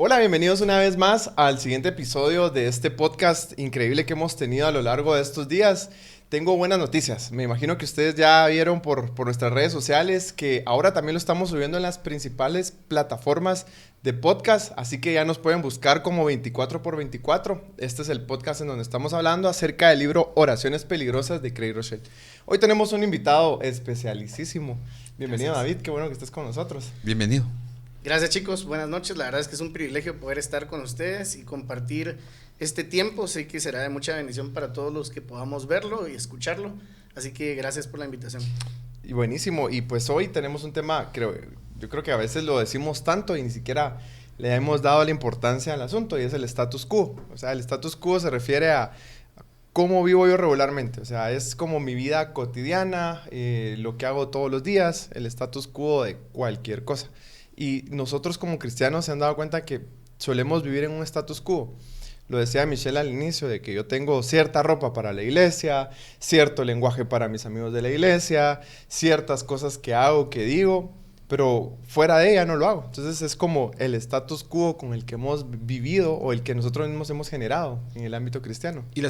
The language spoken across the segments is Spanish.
Hola, bienvenidos una vez más al siguiente episodio de este podcast increíble que hemos tenido a lo largo de estos días. Tengo buenas noticias. Me imagino que ustedes ya vieron por nuestras redes sociales que ahora también lo estamos subiendo en las principales plataformas de podcast, así que ya nos pueden buscar como 24x24. Este es el podcast en donde estamos hablando acerca del libro Oraciones Peligrosas de Craig Groeschel. Hoy tenemos un invitado especialísimo. Bienvenido, Gracias. David, qué bueno que estés con nosotros. Bienvenido. Gracias, chicos, buenas noches. La verdad es que es un privilegio poder estar con ustedes y compartir este tiempo. Sé que será de mucha bendición para todos los que podamos verlo y escucharlo, así que gracias por la invitación. Y buenísimo, y pues hoy tenemos un tema, yo creo que a veces lo decimos tanto y ni siquiera le hemos dado la importancia al asunto, y es el status quo. O sea, el status quo se refiere a cómo vivo yo regularmente, o sea, es como mi vida cotidiana, lo que hago todos los días, el status quo de cualquier cosa. Y nosotros como cristianos se han dado cuenta que solemos vivir en un status quo. Lo decía Michelle al inicio, de que yo tengo cierta ropa para la iglesia, cierto lenguaje para mis amigos de la iglesia, ciertas cosas que hago, que digo, pero fuera de ella no lo hago. Entonces es como el status quo con el que hemos vivido o el que nosotros mismos hemos generado en el ámbito cristiano. Y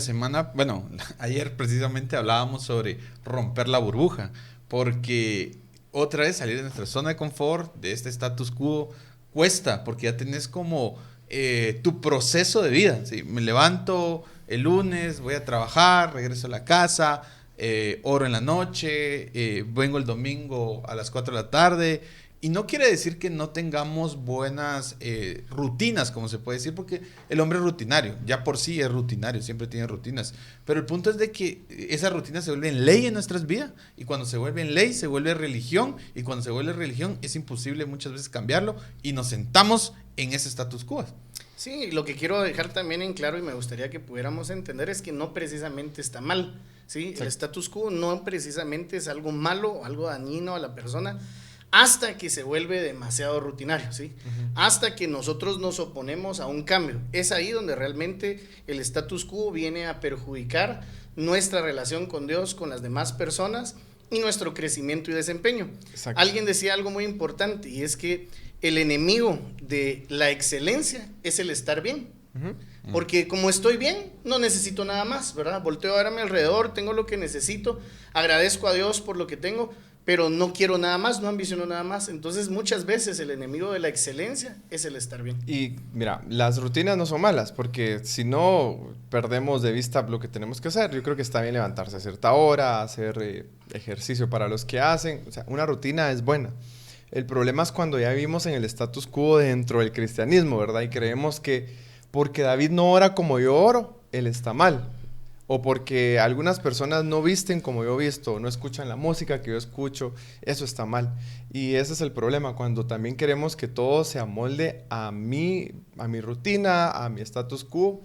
ayer precisamente hablábamos sobre romper la burbuja, porque otra vez salir de nuestra zona de confort, de este status quo, cuesta, porque ya tenés como tu proceso de vida, ¿sí? Me levanto el lunes, voy a trabajar, regreso a la casa, oro en la noche, vengo el domingo a las 4 de la tarde. Y no quiere decir que no tengamos buenas rutinas, como se puede decir, porque el hombre es rutinario, ya por sí es rutinario, siempre tiene rutinas. Pero el punto es de que esas rutinas se vuelven ley en nuestras vidas, y cuando se vuelven ley, se vuelve religión, y cuando se vuelve religión es imposible muchas veces cambiarlo, y nos sentamos en ese status quo. Sí, lo que quiero dejar también en claro y me gustaría que pudiéramos entender es que no precisamente está mal, ¿sí? El status quo no precisamente es algo malo, algo dañino a la persona, hasta que se vuelve demasiado rutinario, ¿sí? Hasta que nosotros nos oponemos a un cambio. Es ahí donde realmente el status quo viene a perjudicar nuestra relación con Dios, con las demás personas y nuestro crecimiento y desempeño. Exacto. Alguien decía algo muy importante, y es que el enemigo de la excelencia es el estar bien. Porque como estoy bien, no necesito nada más, ¿verdad? Volteo a ver a mi alrededor, tengo lo que necesito, agradezco a Dios por lo que tengo, pero no quiero nada más, no ambiciono nada más. Entonces muchas veces el enemigo de la excelencia es el estar bien. Y mira, las rutinas no son malas, porque si no perdemos de vista lo que tenemos que hacer. Yo creo que está bien levantarse a cierta hora, hacer ejercicio para los que hacen. O sea, una rutina es buena. El problema es cuando ya vivimos en el status quo dentro del cristianismo, ¿verdad? Y creemos que porque David no ora como yo oro, él está mal. O porque algunas personas no visten como yo visto, o no escuchan la música que yo escucho, eso está mal. Y ese es el problema, cuando también queremos que todo se amolde a mi rutina, a mi status quo.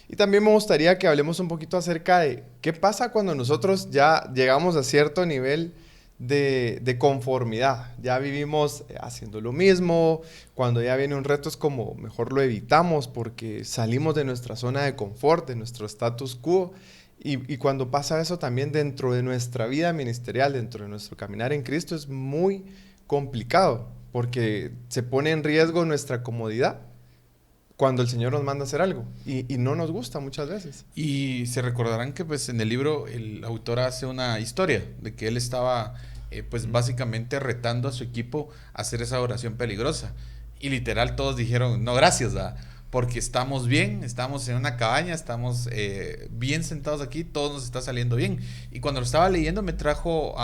Y también me gustaría que hablemos un poquito acerca de qué pasa cuando nosotros ya llegamos a cierto nivel de conformidad. Ya vivimos haciendo lo mismo. Cuando ya viene un reto es como mejor lo evitamos porque salimos de nuestra zona de confort, de nuestro status quo. Y cuando pasa eso también dentro de nuestra vida ministerial, dentro de nuestro caminar en Cristo, es muy complicado porque se pone en riesgo nuestra comodidad cuando el Señor nos manda a hacer algo y no nos gusta muchas veces. Y se recordarán que pues en el libro el autor hace una historia de que él estaba pues básicamente retando a su equipo a hacer esa oración peligrosa, y literal todos dijeron no gracias, ¿verdad? Porque estamos bien, estamos en una cabaña, estamos bien sentados aquí, todo nos está saliendo bien. Y cuando lo estaba leyendo me trajo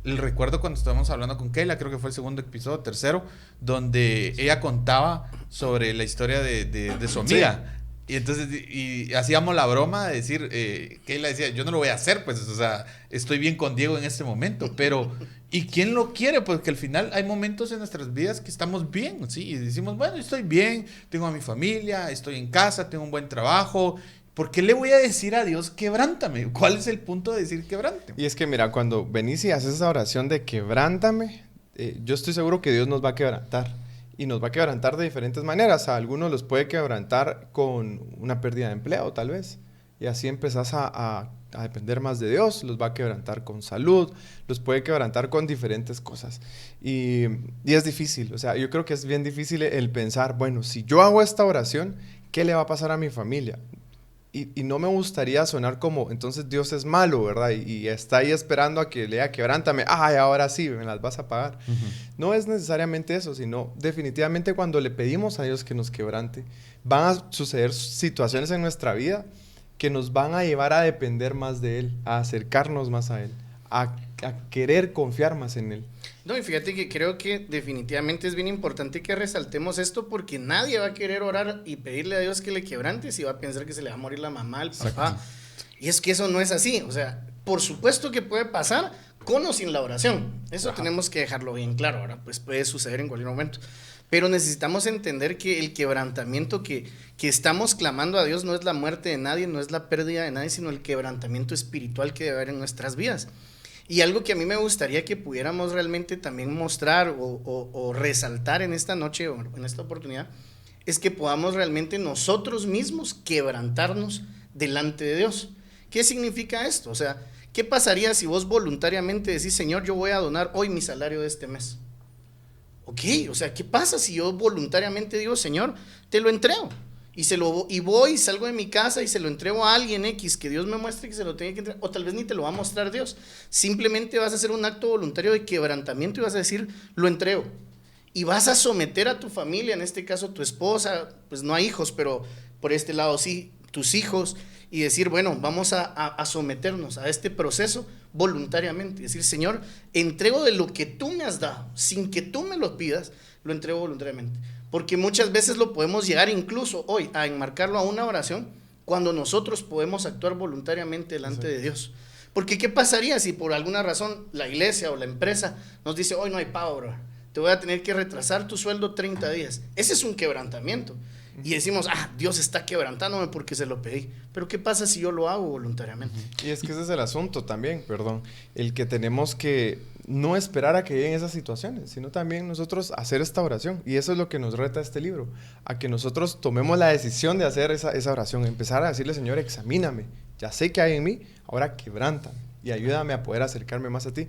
el recuerdo cuando estábamos hablando con Keila, creo que fue el segundo episodio, tercero, donde ella contaba sobre la historia de su amiga. Sí. Y entonces, y hacíamos la broma de decir, Keila decía, yo no lo voy a hacer, pues, o sea, estoy bien con Diego en este momento, pero, ¿y quién lo quiere? Porque al final hay momentos en nuestras vidas que estamos bien, ¿sí? Y decimos, bueno, estoy bien, tengo a mi familia, estoy en casa, tengo un buen trabajo. ¿Por qué le voy a decir a Dios, quebrántame? ¿Cuál es el punto de decir quebrántame? Y es que mira, cuando venís y haces esa oración de quebrántame, yo estoy seguro que Dios nos va a quebrantar. Y nos va a quebrantar de diferentes maneras. A algunos los puede quebrantar con una pérdida de empleo, tal vez. Y así empezás a depender más de Dios. Los va a quebrantar con salud. Los puede quebrantar con diferentes cosas. Y es difícil. O sea, yo creo que es bien difícil el pensar, bueno, si yo hago esta oración, ¿qué le va a pasar a mi familia? Y no me gustaría sonar como, entonces Dios es malo, ¿verdad? Y está ahí esperando a que le diga, quebrántame. Ay, ahora sí, me las vas a pagar. No es necesariamente eso, sino definitivamente cuando le pedimos a Dios que nos quebrante, van a suceder situaciones en nuestra vida que nos van a llevar a depender más de Él, a acercarnos más a Él, a querer confiar más en Él. No, y fíjate que creo que definitivamente es bien importante que resaltemos esto porque nadie va a querer orar y pedirle a Dios que le quebrante si va a pensar que se le va a morir la mamá, el papá. Y es que eso no es así. O sea, por supuesto que puede pasar con o sin la oración. Eso tenemos que dejarlo bien claro. Ahora, pues puede suceder en cualquier momento. Pero necesitamos entender que el quebrantamiento que estamos clamando a Dios no es la muerte de nadie, no es la pérdida de nadie, sino el quebrantamiento espiritual que debe haber en nuestras vidas. Y algo que a mí me gustaría que pudiéramos realmente también mostrar o resaltar en esta noche o en esta oportunidad, es que podamos realmente nosotros mismos quebrantarnos delante de Dios. ¿Qué significa esto? O sea, ¿qué pasaría si vos voluntariamente decís, Señor, yo voy a donar hoy mi salario de este mes? Ok, o sea, ¿qué pasa si yo voluntariamente digo, Señor, te lo entrego? Y voy, salgo de mi casa y se lo entrego a alguien X que Dios me muestre que se lo tenga que entregar, o tal vez ni te lo va a mostrar Dios. Simplemente vas a hacer un acto voluntario de quebrantamiento y vas a decir, lo entrego. Y vas a someter a tu familia, en este caso tu esposa, pues no hay hijos, pero por este lado sí, tus hijos, y decir, bueno, vamos a someternos a este proceso voluntariamente. Decir, Señor, entrego de lo que tú me has dado, sin que tú me lo pidas, lo entrego voluntariamente. Porque muchas veces lo podemos llegar incluso hoy a enmarcarlo a una oración cuando nosotros podemos actuar voluntariamente delante de Dios. Porque ¿qué pasaría si por alguna razón la iglesia o la empresa nos dice, hoy no hay pago, bro, te voy a tener que retrasar tu sueldo 30 días? Ese es un quebrantamiento. Y decimos, Dios está quebrantándome porque se lo pedí. Pero ¿qué pasa si yo lo hago voluntariamente? Y es que ese es el asunto también, el que tenemos que no esperar a que lleguen esas situaciones, sino también nosotros hacer esta oración. Y eso es lo que nos reta este libro, a que nosotros tomemos la decisión de hacer esa oración, empezar a decirle, Señor, examíname, ya sé que hay en mí, ahora quebrántame y ayúdame a poder acercarme más a ti.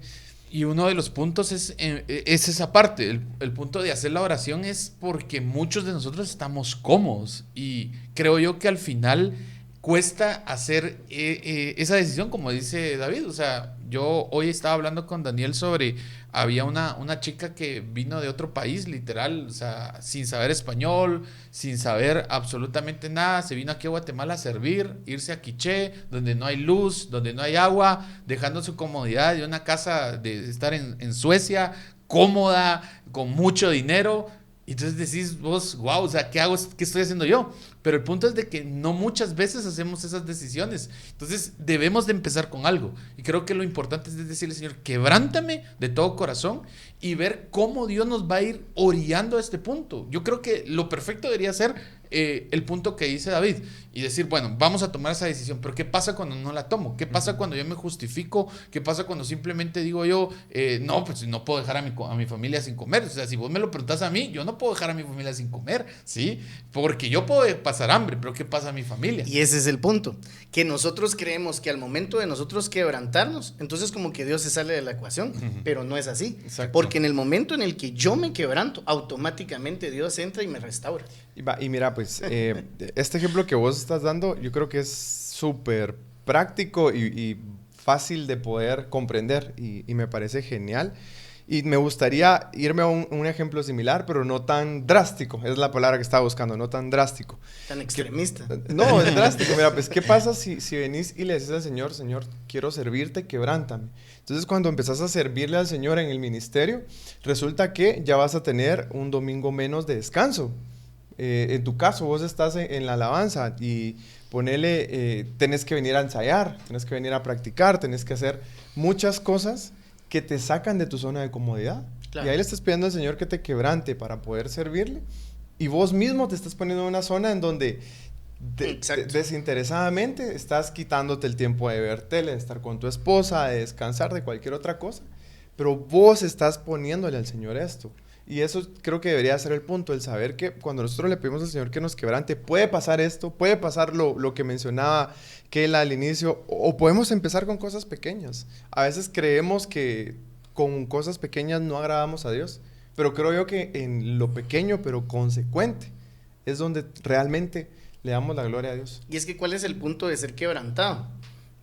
Y uno de los puntos es esa parte, el punto de hacer la oración es porque muchos de nosotros estamos cómodos y creo yo que al final cuesta hacer esa decisión, como dice David. O sea, yo hoy estaba hablando con Daniel sobre, había una chica que vino de otro país, literal, o sea, sin saber español, sin saber absolutamente nada, se vino aquí a Guatemala a servir, irse a Quiché, donde no hay luz, donde no hay agua, dejando su comodidad de una casa de estar en Suecia, cómoda, con mucho dinero. Y entonces decís vos, wow, o sea, ¿qué hago? ¿Qué estoy haciendo yo? Pero el punto es de que no muchas veces hacemos esas decisiones. Entonces debemos de empezar con algo. Y creo que lo importante es decirle, Señor, quebrántame de todo corazón y ver cómo Dios nos va a ir orillando a este punto. Yo creo que lo perfecto debería ser el punto que dice David y decir, bueno, vamos a tomar esa decisión, pero ¿qué pasa cuando no la tomo? ¿Qué pasa cuando yo me justifico? ¿Qué pasa cuando simplemente digo yo, no, pues no puedo dejar a mi familia sin comer? O sea, si vos me lo preguntás a mí, yo no puedo dejar a mi familia sin comer, ¿sí? Porque yo puedo pasar hambre, pero ¿qué pasa a mi familia? Y ese es el punto, que nosotros creemos que al momento de nosotros quebrantarnos, entonces como que Dios se sale de la ecuación, pero no es así. Exacto. Porque en el momento en el que yo me quebranto, automáticamente Dios entra y me restaura. Y mira, pues, este ejemplo que vos estás dando, yo creo que es súper práctico y fácil de poder comprender y me parece genial. Y me gustaría irme a un ejemplo similar, pero no tan drástico. Es la palabra que estaba buscando, no tan drástico. Tan extremista. No, es drástico. Mira, pues, ¿qué pasa si venís y le decís al Señor, Señor, quiero servirte, quebrántame? Entonces, cuando empezás a servirle al Señor en el ministerio, resulta que ya vas a tener un domingo menos de descanso. En tu caso, vos estás en la alabanza y ponele, tenés que venir a ensayar, tenés que venir a practicar, tenés que hacer muchas cosas que te sacan de tu zona de comodidad. Claro. Y ahí le estás pidiendo al Señor que te quebrante para poder servirle. Y vos mismo te estás poniendo en una zona en donde desinteresadamente estás quitándote el tiempo de ver tele, de estar con tu esposa, de descansar, de cualquier otra cosa. Pero vos estás poniéndole al Señor esto. Y eso creo que debería ser el punto, el saber que cuando nosotros le pedimos al Señor que nos quebrante, puede pasar esto, puede pasar lo que mencionaba Kela al inicio, o podemos empezar con cosas pequeñas. A veces creemos que con cosas pequeñas no agradamos a Dios, pero creo yo que en lo pequeño pero consecuente es donde realmente le damos la gloria a Dios. Y es que ¿cuál es el punto de ser quebrantado?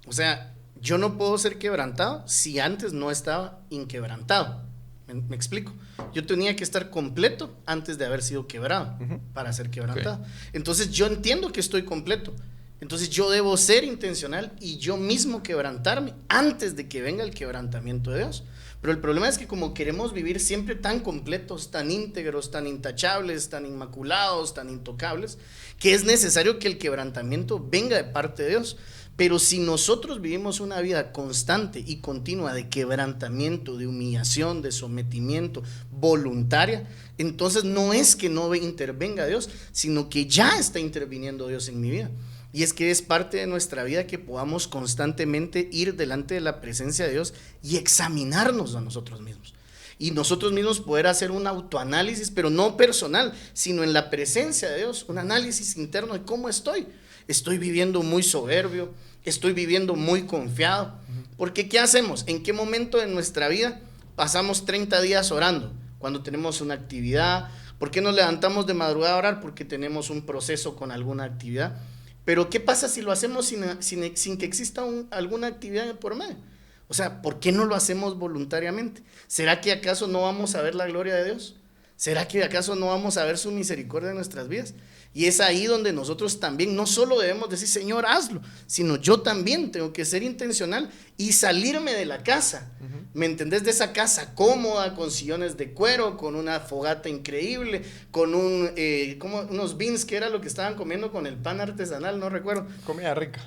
O sea, yo no puedo ser quebrantado si antes no estaba inquebrantado. ¿Me explico? Yo tenía que estar completo antes de haber sido quebrado para ser quebrantado. Okay. Entonces yo entiendo que estoy completo. Entonces yo debo ser intencional y yo mismo quebrantarme antes de que venga el quebrantamiento de Dios. Pero el problema es que como queremos vivir siempre tan completos, tan íntegros, tan intachables, tan inmaculados, tan intocables, que es necesario que el quebrantamiento venga de parte de Dios. Pero si nosotros vivimos una vida constante y continua de quebrantamiento, de humillación, de sometimiento voluntaria, entonces no es que no intervenga Dios, sino que ya está interviniendo Dios en mi vida. Y es que es parte de nuestra vida que podamos constantemente ir delante de la presencia de Dios y examinarnos a nosotros mismos. Y nosotros mismos poder hacer un autoanálisis, pero no personal, sino en la presencia de Dios, un análisis interno de cómo estoy. Estoy viviendo muy soberbio, estoy viviendo muy confiado. Porque ¿qué hacemos? ¿En qué momento de nuestra vida pasamos 30 días orando? Cuando tenemos una actividad. ¿Por qué nos levantamos de madrugada a orar? Porque tenemos un proceso con alguna actividad. Pero ¿qué pasa si lo hacemos sin que exista alguna actividad por medio? O sea, ¿por qué no lo hacemos voluntariamente? ¿Será que acaso no vamos a ver la gloria de Dios? ¿Será que acaso no vamos a ver su misericordia en nuestras vidas? Y es ahí donde nosotros también no solo debemos decir, Señor, hazlo, sino yo también tengo que ser intencional y salirme de la casa. ¿Me entendés? De esa casa cómoda, con sillones de cuero, con una fogata increíble, con unos beans, que era lo que estaban comiendo con el pan artesanal, no recuerdo. Comida rica.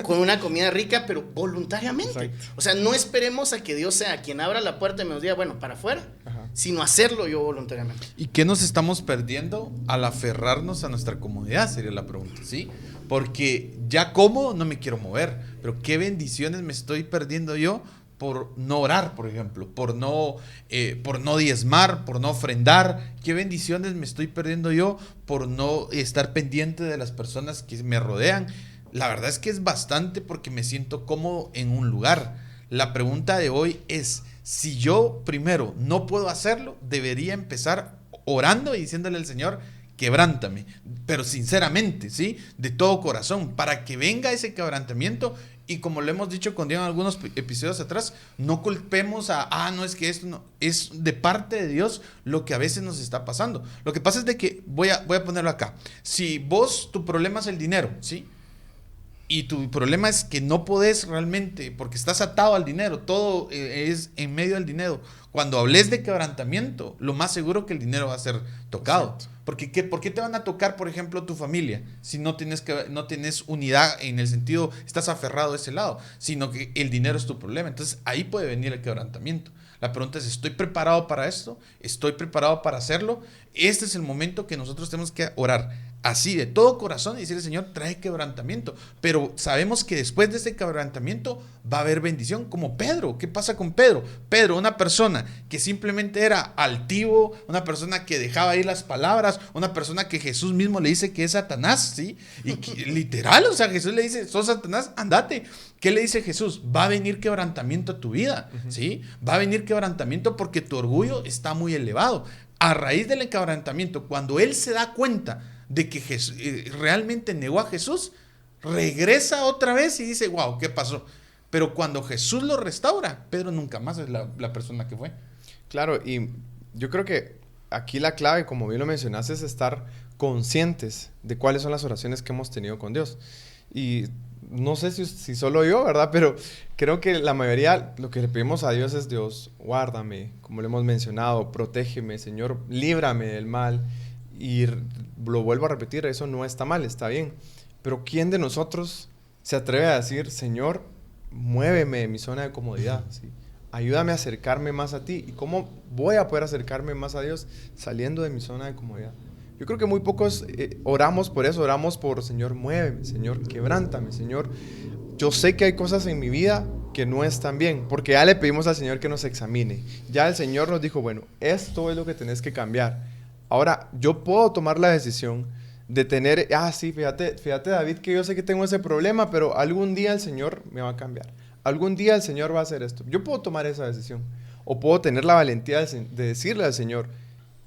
Con una comida rica, pero voluntariamente. Exacto. O sea, no esperemos a que Dios sea quien abra la puerta y nos diga, bueno, para afuera, sino hacerlo yo voluntariamente. ¿Y qué nos estamos perdiendo al aferrarnos a nuestra comodidad? Sería la pregunta, ¿sí? Porque ya cómodo no me quiero mover, pero qué bendiciones me estoy perdiendo yo por no orar, por ejemplo, por no diezmar, por no ofrendar. Qué bendiciones me estoy perdiendo yo por no estar pendiente de las personas que me rodean. La verdad es que es bastante porque me siento cómodo en un lugar. La pregunta de hoy es, si yo primero no puedo hacerlo, debería empezar orando y diciéndole al Señor, quebrántame, pero sinceramente, ¿sí? De todo corazón, para que venga ese quebrantamiento. Y como lo hemos dicho con Diego en algunos episodios atrás, no culpemos no, es que esto no, es de parte de Dios lo que a veces nos está pasando. Lo que pasa es de que, voy a ponerlo acá, si tu problema es el dinero, ¿sí? Y tu problema es que no podés realmente, porque estás atado al dinero, todo es en medio del dinero. Cuando hables de quebrantamiento, lo más seguro que el dinero va a ser tocado. Porque ¿por qué te van a tocar, por ejemplo, tu familia? Si no tienes unidad en el sentido, estás aferrado a ese lado, sino que el dinero es tu problema. Entonces ahí puede venir el quebrantamiento. La pregunta es, ¿estoy preparado para esto? ¿Estoy preparado para hacerlo? Este es el momento que nosotros tenemos que orar así de todo corazón y decirle, Señor, trae quebrantamiento. Pero sabemos que después de ese quebrantamiento va a haber bendición, como Pedro. ¿Qué pasa con Pedro? Pedro, una persona que simplemente era altivo, una persona que dejaba ir las palabras, una persona que Jesús mismo le dice que es Satanás, ¿sí? Y que, literal, o sea, Jesús le dice, sos Satanás, andate. ¿Qué le dice Jesús? Va a venir quebrantamiento a tu vida, ¿sí? Va a venir quebrantamiento porque tu orgullo está muy elevado. A raíz del quebrantamiento, cuando él se da cuenta de que Jesús, realmente negó a Jesús, regresa otra vez y dice, wow, ¿qué pasó? Pero cuando Jesús lo restaura, Pedro nunca más es la persona que fue. Claro, y yo creo que aquí la clave, como bien lo mencionaste, es estar conscientes de cuáles son las oraciones que hemos tenido con Dios. Y no sé si solo yo, ¿verdad? Pero creo que la mayoría, lo que le pedimos a Dios es, Dios, guárdame, como lo hemos mencionado, protégeme, Señor, líbrame del mal. Y lo vuelvo a repetir, eso no está mal, está bien. Pero ¿quién de nosotros se atreve a decir, Señor, muéveme de mi zona de comodidad, ¿sí? Ayúdame a acercarme más a ti? ¿Y cómo voy a poder acercarme más a Dios saliendo de mi zona de comodidad? Yo creo que muy pocos oramos por eso, oramos por, Señor, muéveme, Señor, quebrántame, Señor. Yo sé que hay cosas en mi vida que no están bien, porque ya le pedimos al Señor que nos examine. Ya el Señor nos dijo, bueno, esto es lo que tenés que cambiar. Ahora, yo puedo tomar la decisión de tener, sí, fíjate David, que yo sé que tengo ese problema, pero algún día el Señor me va a cambiar. Algún día el Señor va a hacer esto. Yo puedo tomar esa decisión. O puedo tener la valentía de decirle al Señor,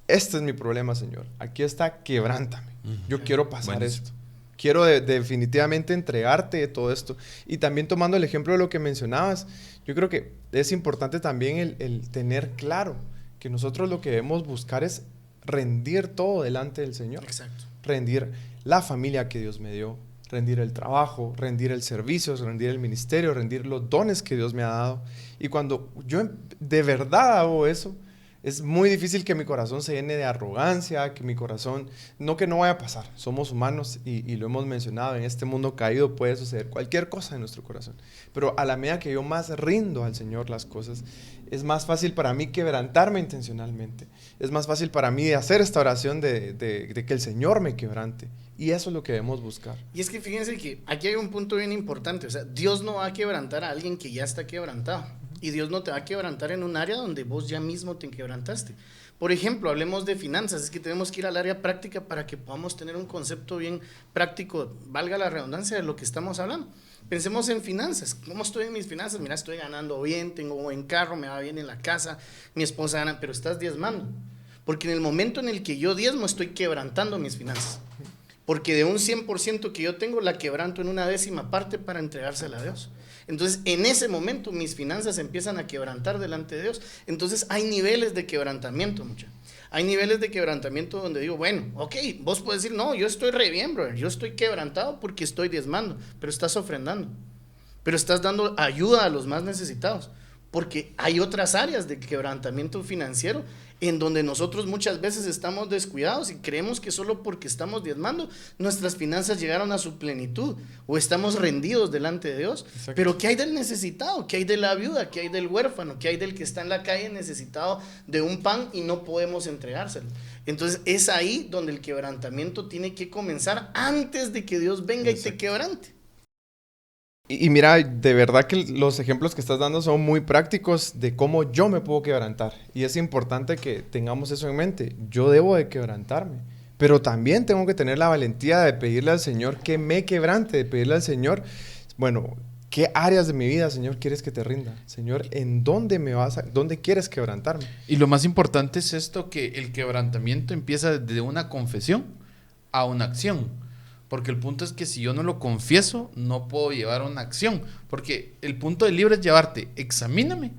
este es mi problema, Señor. Aquí está, quebrántame. Yo quiero pasar esto. Quiero definitivamente entregarte todo esto. Y también tomando el ejemplo de lo que mencionabas, yo creo que es importante también el tener claro que nosotros lo que debemos buscar es rendir todo delante del Señor. Exacto. Rendir la familia que Dios me dio, rendir el trabajo, rendir el servicio, rendir el ministerio, rendir los dones que Dios me ha dado. Y cuando yo de verdad hago eso, es muy difícil que mi corazón se llene de arrogancia, que mi corazón, no que no vaya a pasar, somos humanos y lo hemos mencionado, en este mundo caído puede suceder cualquier cosa en nuestro corazón, pero a la medida que yo más rindo al Señor las cosas, es más fácil para mí quebrantarme intencionalmente, es más fácil para mí hacer esta oración de que el Señor me quebrante, y eso es lo que debemos buscar. Y es que fíjense que aquí hay un punto bien importante, o sea, Dios no va a quebrantar a alguien que ya está quebrantado. Y Dios no te va a quebrantar en un área donde vos ya mismo te quebrantaste. Por ejemplo, hablemos de finanzas. Es que tenemos que ir al área práctica para que podamos tener un concepto bien práctico, valga la redundancia, de lo que estamos hablando. Pensemos en finanzas. ¿Cómo estoy en mis finanzas? Mira, estoy ganando bien, tengo un buen carro, me va bien en la casa, mi esposa gana, pero estás diezmando. Porque en el momento en el que yo diezmo, estoy quebrantando mis finanzas. Porque de un 100% que yo tengo, la quebranto en una 10ª parte para entregársela a Dios. Entonces, en ese momento, mis finanzas empiezan a quebrantar delante de Dios. Entonces, hay niveles de quebrantamiento, mucha. Hay niveles de quebrantamiento donde digo, bueno, ok, vos puedes decir, no, yo estoy re bien, brother. Yo estoy quebrantado porque estoy diezmando, pero estás ofrendando. Pero estás dando ayuda a los más necesitados. Porque hay otras áreas de quebrantamiento financiero en donde nosotros muchas veces estamos descuidados y creemos que solo porque estamos diezmando nuestras finanzas llegaron a su plenitud o estamos rendidos delante de Dios. Exacto. Pero ¿qué hay del necesitado? ¿Qué hay de la viuda? ¿Qué hay del huérfano? ¿Qué hay del que está en la calle necesitado de un pan y no podemos entregárselo? Entonces es ahí donde el quebrantamiento tiene que comenzar antes de que Dios venga. Exacto. Y te quebrante. Y mira, de verdad que los ejemplos que estás dando son muy prácticos de cómo yo me puedo quebrantar. Y es importante que tengamos eso en mente. Yo debo de quebrantarme. Pero también tengo que tener la valentía de pedirle al Señor que me quebrante, de pedirle al Señor, bueno, ¿qué áreas de mi vida, Señor, quieres que te rinda? Señor, ¿en dónde dónde quieres quebrantarme? Y lo más importante es esto, que el quebrantamiento empieza desde una confesión a una acción. Porque el punto es que si yo no lo confieso, no puedo llevar una acción. Porque el punto del libro es llevarte, examíname,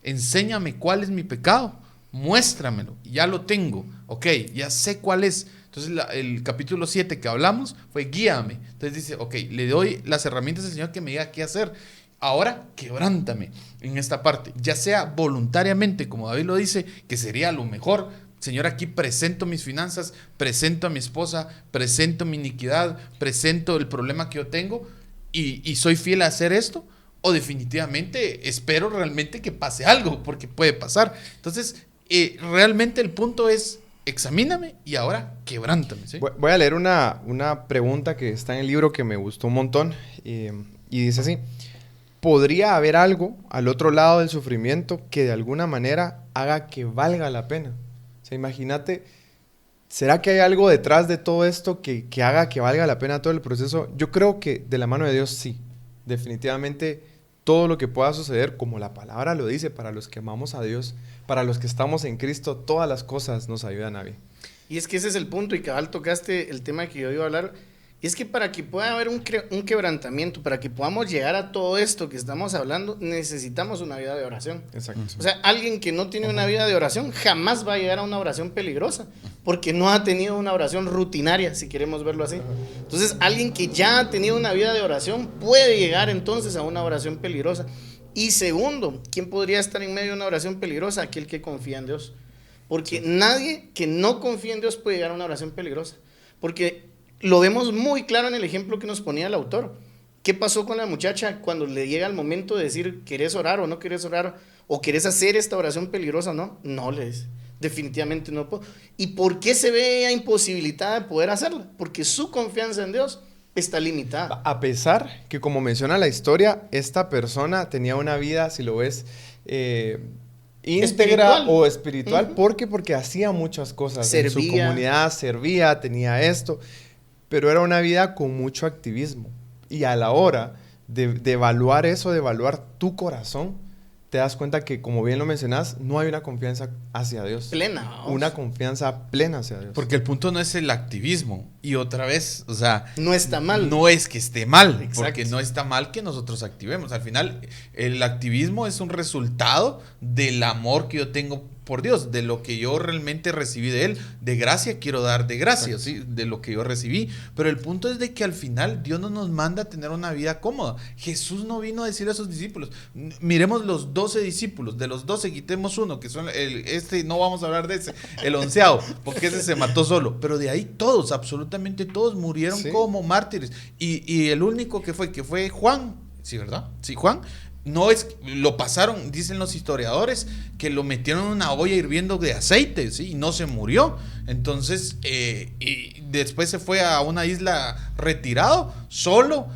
enséñame cuál es mi pecado, muéstramelo, ya lo tengo, ok, ya sé cuál es. Entonces el capítulo 7 que hablamos fue guíame. Entonces dice, ok, le doy las herramientas al Señor que me diga qué hacer. Ahora quebrántame en esta parte, ya sea voluntariamente, como David lo dice, que sería lo mejor. Señor, aquí presento mis finanzas, presento a mi esposa, presento mi iniquidad, presento el problema que yo tengo y soy fiel a hacer esto, o definitivamente espero realmente que pase algo, porque puede pasar. Entonces, realmente el punto es, examíname y ahora quebrántame, ¿sí? Voy a leer una pregunta que está en el libro que me gustó un montón y dice así: ¿podría haber algo al otro lado del sufrimiento que de alguna manera haga que valga la pena? O sea, imagínate, ¿será que hay algo detrás de todo esto que haga que valga la pena todo el proceso? Yo creo que de la mano de Dios sí. Definitivamente todo lo que pueda suceder, como la palabra lo dice, para los que amamos a Dios, para los que estamos en Cristo, todas las cosas nos ayudan a bien. Y es que ese es el punto, y cabal tocaste el tema que yo iba a hablar. Y es que para que pueda haber un quebrantamiento, para que podamos llegar a todo esto que estamos hablando, necesitamos una vida de oración. Exacto. O sea, alguien que no tiene una vida de oración jamás va a llegar a una oración peligrosa, porque no ha tenido una oración rutinaria, si queremos verlo así. Entonces, alguien que ya ha tenido una vida de oración puede llegar entonces a una oración peligrosa. Y segundo, ¿quién podría estar en medio de una oración peligrosa? Aquel que confía en Dios. Porque nadie que no confía en Dios puede llegar a una oración peligrosa. Porque lo vemos muy claro en el ejemplo que nos ponía el autor. ¿Qué pasó con la muchacha cuando le llega el momento de decir, ¿querés orar o no querés orar? ¿O querés hacer esta oración peligrosa? No, no le dice. Definitivamente no puedo. ¿Y por qué se ve ella imposibilitada de poder hacerla? Porque su confianza en Dios está limitada. A pesar que, como menciona la historia, esta persona tenía una vida, si lo ves, íntegra Espiritual. o espiritual. Ujú. Porque hacía muchas cosas en su Servía. comunidad, servía, tenía esto, pero era una vida con mucho activismo. Y a la hora de evaluar eso, de evaluar tu corazón, te das cuenta que, como bien lo mencionas, no hay una confianza hacia Dios. Plena. Vamos. Una confianza plena hacia Dios. Porque el punto no es el activismo. Y otra vez, o sea, No está mal. no es que esté mal, Exacto. porque no está mal que nosotros activemos. Al final, el activismo es un resultado del amor que yo tengo por Dios, de lo que yo realmente recibí de Él. De gracia quiero dar de gracia, ¿sí? De lo que yo recibí. Pero el punto es de que al final Dios no nos manda a tener una vida cómoda. Jesús no vino a decirle a sus discípulos. Miremos los 12 discípulos. De los 12 quitemos uno, que son no vamos a hablar de ese, el 11º, porque ese se mató solo. Pero de ahí todos, absolutamente todos murieron como mártires. Y el único que fue Juan, ¿sí, verdad? Sí, Juan. No es, lo pasaron, dicen los historiadores, que lo metieron en una olla hirviendo de aceite, ¿sí? Y no se murió. Entonces, y después se fue a una isla retirado, solo.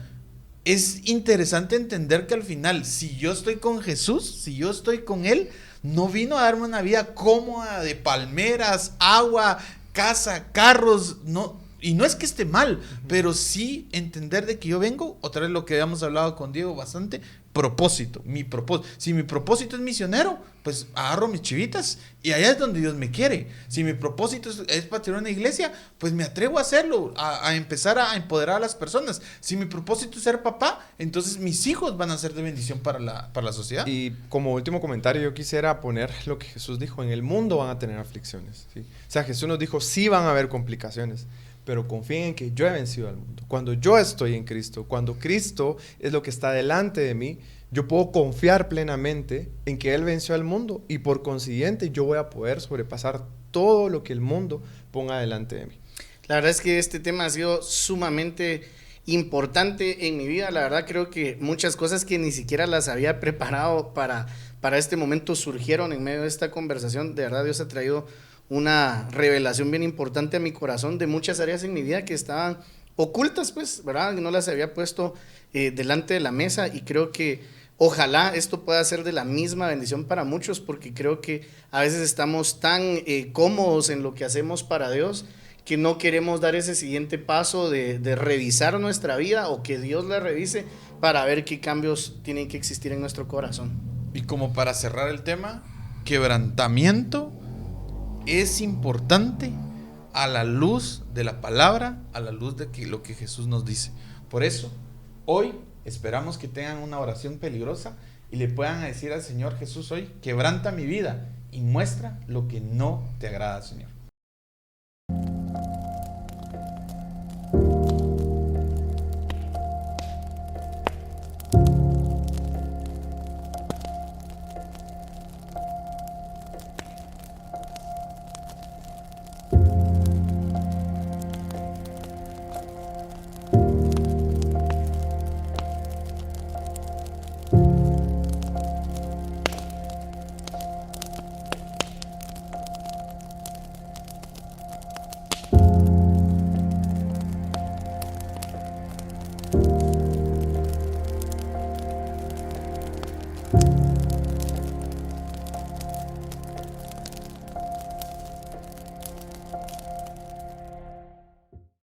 Es interesante entender que al final, si yo estoy con Jesús, si yo estoy con Él, no vino a darme una vida cómoda de palmeras, agua, casa, carros, no. Y no es que esté mal, pero sí entender de que yo vengo, otra vez lo que habíamos hablado con Diego bastante, propósito, mi propósito. Si mi propósito es misionero, pues agarro mis chivitas y allá es donde Dios me quiere. Si mi propósito es para tener una iglesia, pues me atrevo a hacerlo, a empezar a empoderar a las personas. Si mi propósito es ser papá, entonces mis hijos van a ser de bendición para la sociedad. Y como último comentario, yo quisiera poner lo que Jesús dijo: en el mundo van a tener aflicciones, ¿sí? O sea, Jesús nos dijo, sí van a haber complicaciones, pero confíen en que yo he vencido al mundo. Cuando yo estoy en Cristo, cuando Cristo es lo que está delante de mí, yo puedo confiar plenamente en que Él venció al mundo, y por consiguiente yo voy a poder sobrepasar todo lo que el mundo ponga delante de mí. La verdad es que este tema ha sido sumamente importante en mi vida. La verdad creo que muchas cosas que ni siquiera las había preparado para este momento surgieron en medio de esta conversación. De verdad Dios ha traído una revelación bien importante a mi corazón de muchas áreas en mi vida que estaban ocultas, pues, ¿verdad? No las había puesto delante de la mesa, y creo que ojalá esto pueda ser de la misma bendición para muchos, porque creo que a veces estamos tan cómodos en lo que hacemos para Dios que no queremos dar ese siguiente paso de revisar nuestra vida, o que Dios la revise para ver qué cambios tienen que existir en nuestro corazón. Y como para cerrar el tema, quebrantamiento es importante a la luz de la palabra, a la luz de lo que Jesús nos dice. Por eso, hoy esperamos que tengan una oración peligrosa y le puedan decir al Señor: Jesús, hoy quebranta mi vida y muestra lo que no te agrada, Señor.